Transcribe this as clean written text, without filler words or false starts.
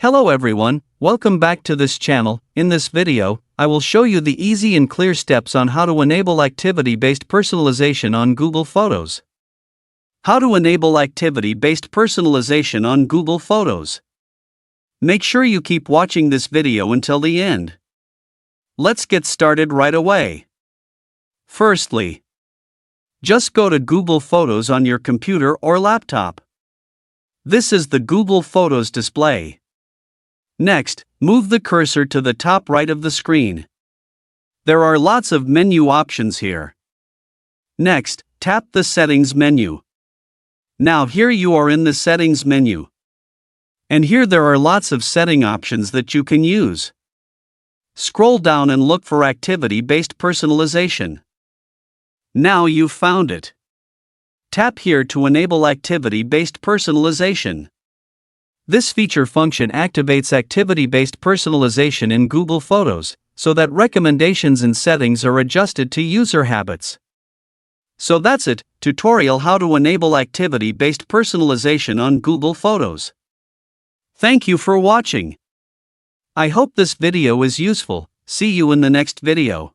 Hello everyone, welcome back to this channel. In this video, I will show you the easy and clear steps on how to enable activity-based personalization on Google Photos. How to enable activity-based personalization on Google Photos. Make sure you keep watching this video until the end. Let's get started right away. Firstly, just go to Google Photos on your computer or laptop. This is the Google Photos display. Next, move the cursor to the top right of the screen. There are lots of menu options here. Next, tap the Settings menu. Now here you are in the Settings menu. And here there are lots of setting options that you can use. Scroll down and look for activity-based personalization. Now you've found it. Tap here to enable activity-based personalization. This feature function activates activity-based personalization in Google Photos, so that recommendations and settings are adjusted to user habits. So that's it, tutorial how to enable activity-based personalization on Google Photos. Thank you for watching. I hope this video is useful. See you in the next video.